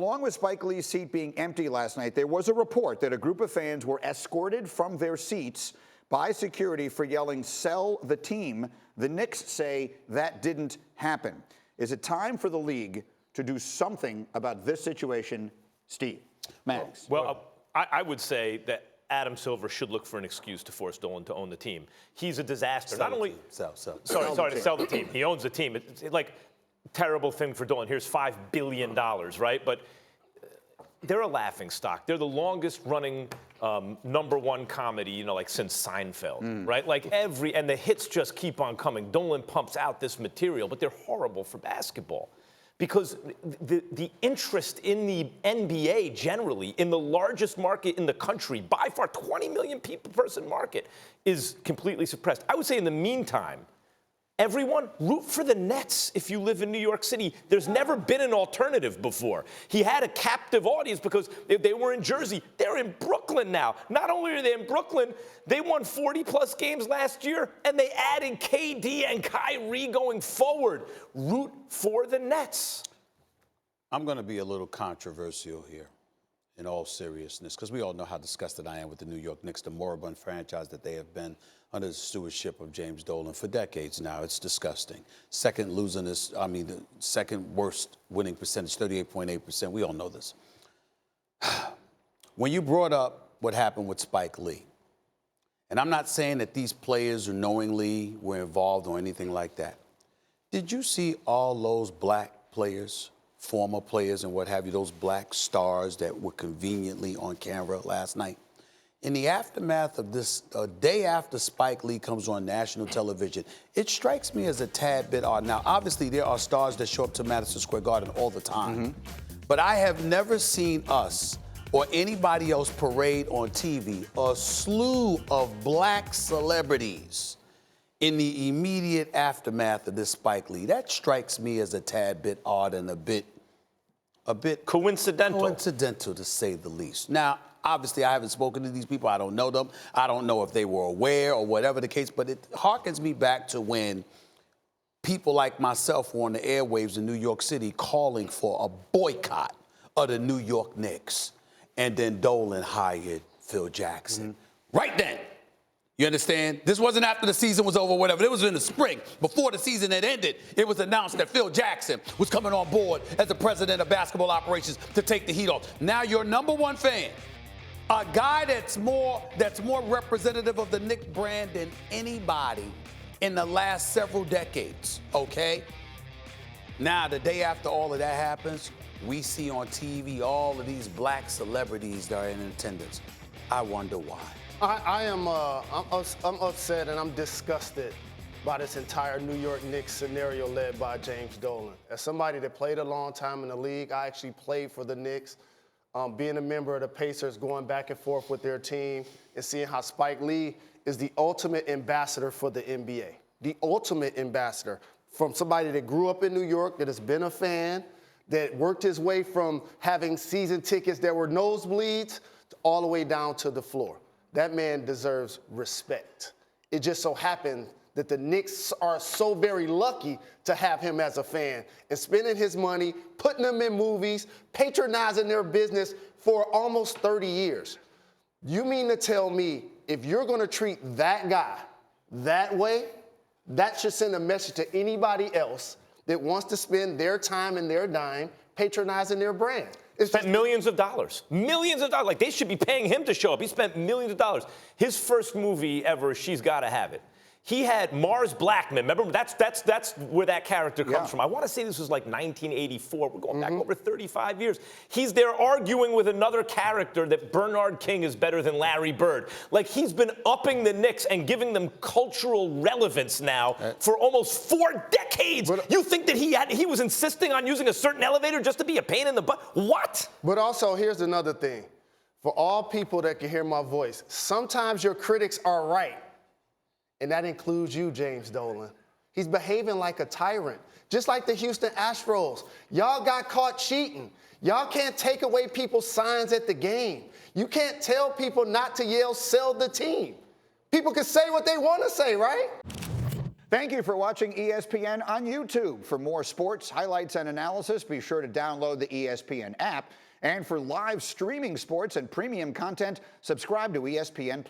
Along with Spike Lee's seat being empty last night, there was a report that a group of fans were escorted from their seats by security for yelling, "Sell the team." The Knicks say that didn't happen. Is it time for the league to do something about this situation, Steve? Max? Well, I would say that Adam Silver should look for an excuse to force Dolan to own the team. He's a disaster. Not only to sell the team. He owns the team. It's like terrible thing for Dolan. Here's $5 billion, right? But they're a laughing stock. They're the longest running #1 comedy, like since Seinfeld, right? And the hits just keep on coming. Dolan pumps out this material, but they're horrible for basketball. Because the interest in the NBA generally, in the largest market in the country, by far 20 million person market, is completely suppressed. I would say in the meantime, everyone root for the Nets if you live in New York City. There's never been an alternative before. He had a captive audience because they were in Jersey. They're in Brooklyn now. Not only are they in Brooklyn, they won 40-plus games last year, and they added KD and Kyrie going forward. Root for the Nets. I'm going to be a little controversial here, in all seriousness, because we all know how disgusted I am with the New York Knicks, the moribund franchise that they have been under the stewardship of James Dolan for decades now. It's disgusting. The second worst winning percentage, 38.8%. We all know this. When you brought up what happened with Spike Lee, and I'm not saying that these players or knowingly were involved or anything like that. Did you see all those black players, former players and what have you, those black stars that were conveniently on camera last night? In the aftermath of this, a day after Spike Lee comes on national television, it strikes me as a tad bit odd. Now, obviously, there are stars that show up to Madison Square Garden all the time. But I have never seen us or anybody else parade on TV a slew of black celebrities in the immediate aftermath of this Spike Lee. That strikes me as a tad bit odd and a bit coincidental. Coincidental, to say the least. Now, obviously, I haven't spoken to these people. I don't know them. I don't know if they were aware or whatever the case, but it harkens me back to when people like myself were on the airwaves in New York City calling for a boycott of the New York Knicks. And then Dolan hired Phil Jackson. Right then. You understand? This wasn't after the season was over or whatever. It was in the spring. Before the season had ended, it was announced that Phil Jackson was coming on board as the president of basketball operations to take the heat off. Now your #1 fan, a guy that's more representative of the Knicks brand than anybody in the last several decades, okay? Now, the day after all of that happens, we see on TV all of these black celebrities that are in attendance. I wonder why. I'm upset and I'm disgusted by this entire New York Knicks scenario led by James Dolan. As somebody that played a long time in the league, I actually played for the Knicks. Being a member of the Pacers, going back and forth with their team, and seeing how Spike Lee is the ultimate ambassador for the NBA. The ultimate ambassador. From somebody that grew up in New York, that has been a fan, that worked his way from having season tickets that were nosebleeds all the way down to the floor. That man deserves respect. It just so happened that the Knicks are so very lucky to have him as a fan and spending his money, putting them in movies, patronizing their business for almost 30 years. You mean to tell me if you're going to treat that guy that way, that should send a message to anybody else that wants to spend their time and their dime patronizing their brand. Spent millions of dollars. Millions of dollars. Like, they should be paying him to show up. He spent millions of dollars. His first movie ever, She's Gotta Have It. He had Mars Blackman. Remember, that's where that character comes from. I want to say this was like 1984. We're going back over 35 years. He's there arguing with another character that Bernard King is better than Larry Bird. Like, he's been upping the Knicks and giving them cultural relevance now for almost 4 decades. But, you think that he was insisting on using a certain elevator just to be a pain in the butt? What? But also, here's another thing. For all people that can hear my voice, sometimes your critics are right. And that includes you, James Dolan. He's behaving like a tyrant, just like the Houston Astros. Y'all got caught cheating. Y'all can't take away people's signs at the game. You can't tell people not to yell, "Sell the team." People can say what they want to say, right? Thank you for watching ESPN on YouTube. For more sports, highlights, and analysis, be sure to download the ESPN app. And for live streaming sports and premium content, subscribe to ESPN+.